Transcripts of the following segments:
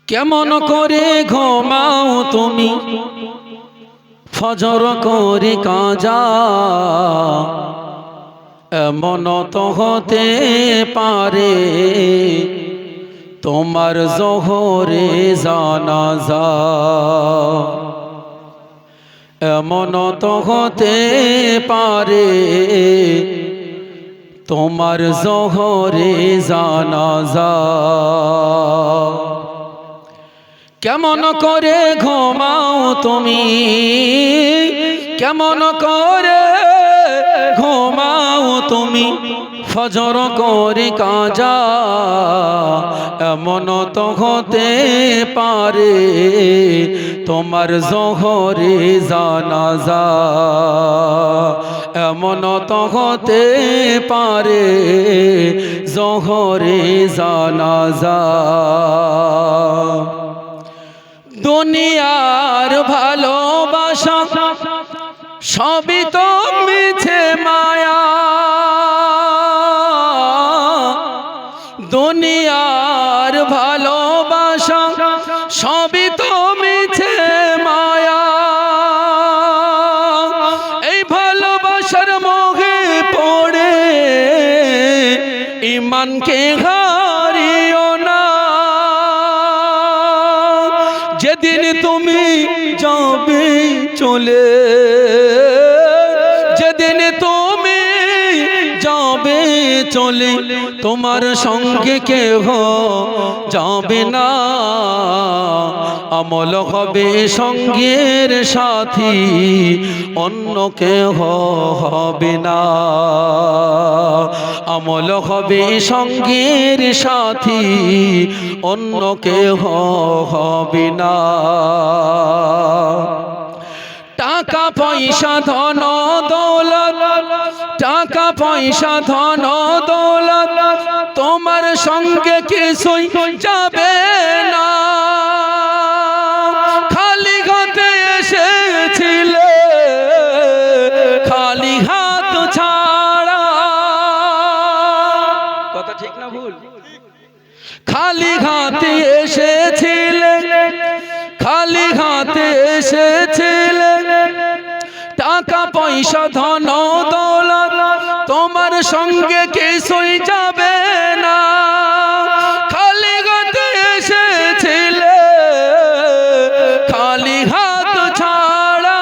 কেমন করে ঘুমাও তুমি ফজর করে কাজা, এমন তো হতে পারে তোমার জোহরে জানাজা, এমন তো হতে পারে তোমার জোহরে জানাজা। কেমন করে ঘুমাও তুমি, কেমন করে ঘুমাও তুমি ফজর করে কাজা, এমন তো হতে পারে তোমার জোহরে জানাজা, এমন তো হতে পারে জোহরে জানাজা। দুনিয়ার ভালোবাসা সবই তো মিছে মায়া, দুনিয়ার ভালোবাসা সবই তো মিছে মায়া, এই ভালোবাসার মোহে পড়ে ঈমানকে হারিও না। যেদিন তুমি যাবে চলে, যেদিন তুমি যাবে চলে, তোমার সঙ্গে কেহ যাবে না, আমল হবে সঙ্গের সাথী, অন্য কেহ হবে না, আমল হবে সঙ্গের সাথী, অন্য কেহ হবে না। টাকা পয়সা ধন দৌলত, টাকা পয়সা ধন দৌলত তোমার সঙ্গে কিছুই যাবে না, খালি হাতে এসেছিলে খালি হাত ছাড়া, কথা ঠিক না ভুল? খালি হাতে এসেছিলে, খালি হাতে এসেছিলে, টাকা পয়সা ধন দৌলত তোমার সঙ্গে কিছুই যাবে না, খালি হাতে এসেছিলে খালি হাত ছাড়া,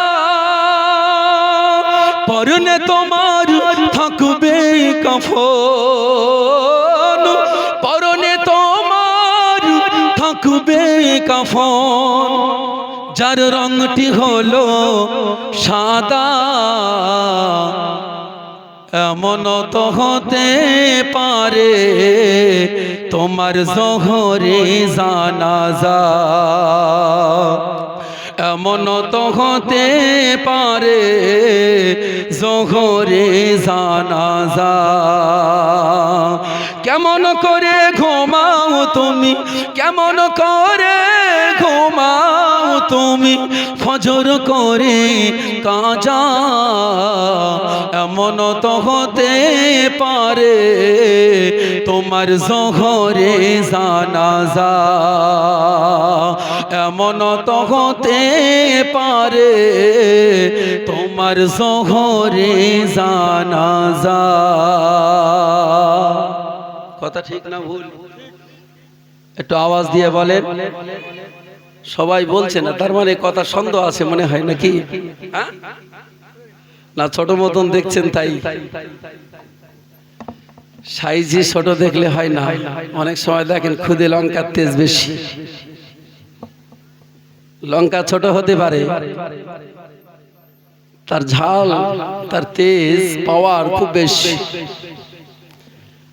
পরনে তোমার থাকবে কাফন, পরনে তোমার থাকবে কাফন, যার রংটি হলো সাদা, এমন তো হতে পারে তোমার জোহরে জানাজা, এমন তো হতে পারে জোহরে জানাজা। কেমন করে ঘুমাও তুমি, কেমন করে ঘুমাও তুমি ফজর করে কাজা, এমন তো হতে পারে তোমার জোহরে জানাজা, এমন তো হতে পারে তোমার জোহরে জানাজা। কথা ঠিক না ভুল? একটু আওয়াজ দিয়ে বলেন। সবাই বলছে না, তার মানে কথা সন্দেহ আছে মনে হয় নাকি? না ছোট মতন দেখছেন তাই? সাইজে ছোট দেখলে হয় না, অনেক সময় দেখেন খুদে লঙ্কার তেজ বেশি, লঙ্কা ছোট হতে পারে, তার ঝাল তার তেজ পাওয়ার খুব বেশি।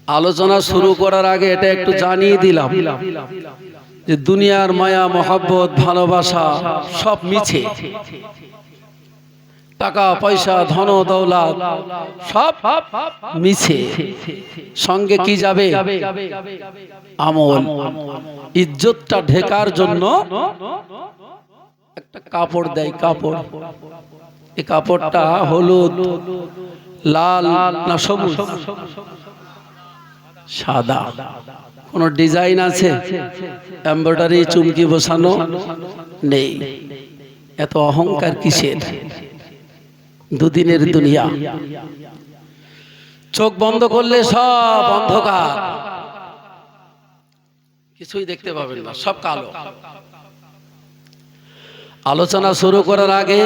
আলোচনা শুরু করার আগে এটা একটু জানিয়ে দিলাম যে দুনিয়ার মায়া মহব্বত ভালোবাসা সব মিছে, টাকা পয়সা ধন দৌলত সব মিছে, সঙ্গে কি যাবে? আমল। ইজ্জতটা ঢেকার জন্য একটা কাপড় দেয়, কাপড়, এই কাপড়টা হলুদ লাল না সবুজ? সাদা। কোনো ডিজাইন আছে? এমব্রয়ডারি চুমকি বসানো নেই। এত অহংকার কিসের? দুদিনের দুনিয়া। চোখ বন্ধ করলে সব অন্ধকার, কিছুই দেখতে পাবেন না, সব কালো। আলোচনা শুরু করার আগে